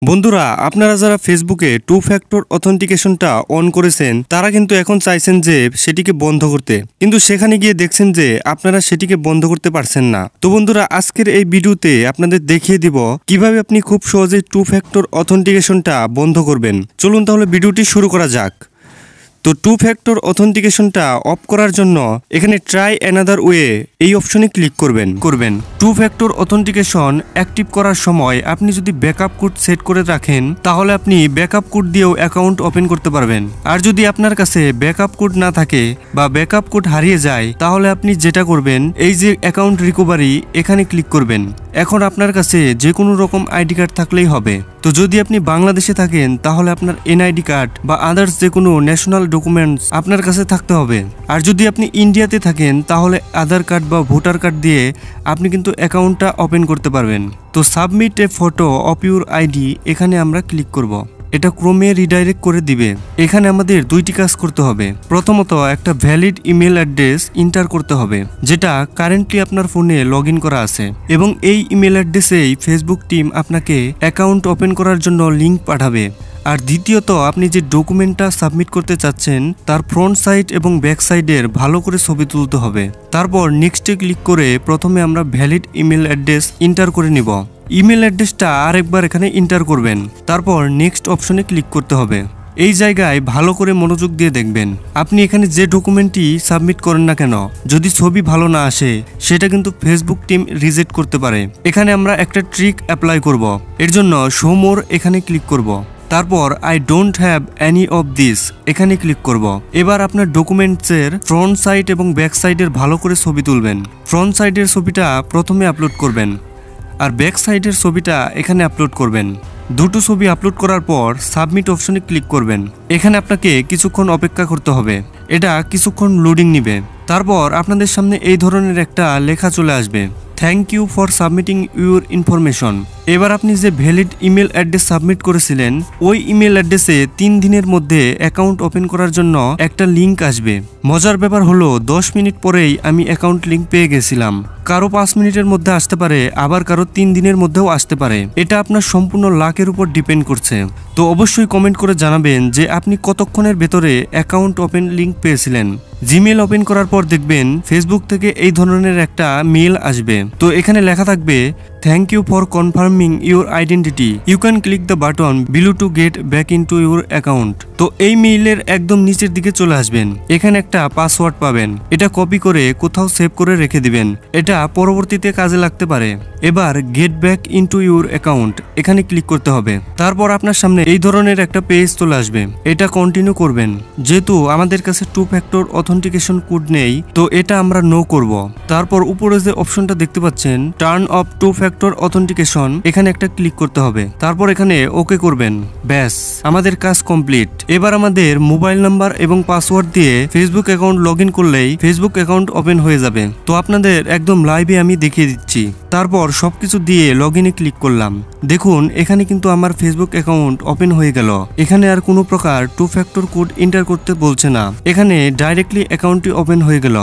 বন্ধুরা, আপনারা যারা ফেসবুকে টু ফ্যাক্টর অথেন্টিকেশনটা অন করেছেন তারা কিন্তু এখন চাইছেন যে সেটিকে বন্ধ করতে, কিন্তু সেখানে গিয়ে দেখছেন যে আপনারা সেটিকে বন্ধ করতে পারছেন না। তো বন্ধুরা, আজকের এই ভিডিওতে আপনাদের দেখিয়ে দিব কিভাবে আপনি খুব সহজেই টু ফ্যাক্টর অথেন্টিকেশনটা বন্ধ করবেন। চলুন তাহলে ভিডিওটি শুরু করা যাক। তো টু ফ্যাক্টর অথেন্টিকেশনটা অফ করার জন্য এখানে ট্রাই অ্যানাদার ওয়ে এই অপশনে ক্লিক করবেন। টু ফ্যাক্টর অথেন্টিকেশন অ্যাক্টিভ করার সময় আপনি যদি ব্যাকআপ কোড সেট করে রাখেন তাহলে আপনি ব্যাকআপ কোড দিয়েও অ্যাকাউন্ট ওপেন করতে পারবেন। আর যদি আপনার কাছে ব্যাকআপ কোড না থাকে বা ব্যাকআপ কোড হারিয়ে যায় তাহলে আপনি যেটা করবেন, এই যে অ্যাকাউন্ট রিকভারি এখানে ক্লিক করবেন। এখন আপনার কাছে যে কোনো রকম আইডি কার্ড থাকলেই হবে। তো যদি আপনি বাংলাদেশে থাকেন তাহলে আপনার এনআইডি কার্ড বা আদার্স যে কোনো ন্যাশনাল ডকুমেন্টস আপনার কাছে থাকতে হবে। আর যদি আপনি ইন্ডিয়াতে থাকেন তাহলে আধার কার্ড বা ভোটার কার্ড দিয়ে আপনি কিন্তু অ্যাকাউন্টটা ওপেন করতে পারবেন। তো submit A photo of your ID এখানে আমরা ক্লিক করব। এটা ক্রমে রিডাইরেক্ট করে দিবে। এখানে আমাদের দুইটি কাজ করতে হবে। প্রথমত একটা ভ্যালিড ইমেল অ্যাড্রেস এন্টার করতে হবে যেটা কারেন্টলি আপনার ফোনে লগ ইন করা আছে, এবং এই ইমেল অ্যাড্রেসেই ফেসবুক টিম আপনাকে অ্যাকাউন্ট ওপেন করার জন্য লিঙ্ক পাঠাবে। আর দ্বিতীয়ত, আপনি যে ডকুমেন্টটা সাবমিট করতে চাচ্ছেন তার ফ্রন্ট সাইড এবং ব্যাক সাইডের ভালো করে ছবি তুলতে হবে। তারপর নেক্সটে ক্লিক করে প্রথমে আমরা ভ্যালিড ইমেল অ্যাড্রেস এন্টার করে নিব। ইমেল অ্যাড্রেসটা আরেকবার এখানে এন্টার করবেন, তারপর নেক্সট অপশনে ক্লিক করতে হবে। এই জায়গায় ভালো করে মনোযোগ দিয়ে দেখবেন। আপনি এখানে যে ডকুমেন্টটি সাবমিট করেন না কেন, যদি ছবি ভালো না আসে সেটা কিন্তু ফেসবুক টিম রিজেক্ট করতে পারে। এখানে আমরা একটা ট্রিক অ্যাপ্লাই করব। এর জন্য শো মোর এখানে ক্লিক করব। তারপর I don't have any of this এখানে ক্লিক করব। এবার আপনার ডকুমেন্টসের ফ্রন্ট সাইড এবং ব্যাক সাইডের ভালো করে ছবি তুলবেন। ফ্রন্ট সাইডের ছবিটা প্রথমে আপলোড করবেন আর ব্যাক সাইডের ছবিটা এখানে আপলোড করবেন। দুটো ছবি আপলোড করার পর সাবমিট অপশনে ক্লিক করবেন। এখানে আপনাকে কিছুক্ষণ অপেক্ষা করতে হবে। এটা কিছুক্ষণ লোডিং নিবে। তারপর আপনাদের সামনে এই ধরনের একটা লেখা চলে আসবে, thank you for submitting your information. এবার আপনি যে ভ্যালিড ইমেল অ্যাড্রেস সাবমিট করেছিলেন ওই ইমেল অ্যাড্রেসে 3 দিনের মধ্যে অ্যাকাউন্ট ওপেন করার জন্য একটা লিঙ্ক আসবে। মজার ব্যাপার হলো 10 মিনিট পরেই আমি অ্যাকাউন্ট লিঙ্ক পেয়ে গেছিলাম। কারো 5 মিনিটের মধ্যে আসতে পারে, আবার কারো 3 দিনের মধ্যেও আসতে পারে। এটা আপনার সম্পূর্ণ লাকের উপর ডিপেন্ড করছে। তো অবশ্যই কমেন্ট করে জানাবেন যে আপনি কতক্ষণের ভেতরে অ্যাকাউন্ট ওপেন লিঙ্ক পেয়েছিলেন। জিমেল ওপেন করার পর দেখবেন ফেসবুক থেকে এই ধরনের একটা মেল আসবে। তো এখানে লেখা থাকবে, thank you for confirming your identity, you can click the button below to get back into your account. তো এই মেইলের একদম নিচের দিকে চলে আসবেন। এখানে একটা পাসওয়ার্ড পাবেন, এটা কপি করে কোথাও সেভ করে রেখে দিবেন। এটা পরবর্তীতে কাজে লাগতে পারে। এবার gate back into your account এখানে ক্লিক করতে হবে। তারপর আপনার সামনে এই ধরনের একটা পেজ চলে আসবে। এটা কন্টিনিউ করবেন। যেহেতু আমাদের কাছে টু ফ্যাক্টর অথেন্টিকেশন কোড নেই, তো এটা আমরা নো করব। তারপর উপরে যে অপশনটা দেখতে পাচ্ছেন turn off two factor authentication এখানে একটা ক্লিক করতে হবে। তারপর এখানে ওকে করবেন। ব্যাস, আমাদের কাজ কমপ্লিট। এবার আমাদের মোবাইল নাম্বার এবং পাসওয়ার্ড দিয়ে ফেসবুক অ্যাকাউন্ট লগ ইন করলেই ফেসবুক অ্যাকাউন্ট ওপেন হয়ে যাবে। তো আপনাদের একদম লাইভে আমি দেখিয়ে দিচ্ছি। তারপর সবকিছু দিয়ে লগ ইনে ক্লিক করলাম। দেখুন এখানে কিন্তু আমার ফেসবুক অ্যাকাউন্ট ওপেন হয়ে গেল। এখানে আর কোনো প্রকার টু ফ্যাক্টর কোড এন্টার করতে বলছে না। এখানে ডাইরেক্টলি অ্যাকাউন্টটি ওপেন হয়ে গেল।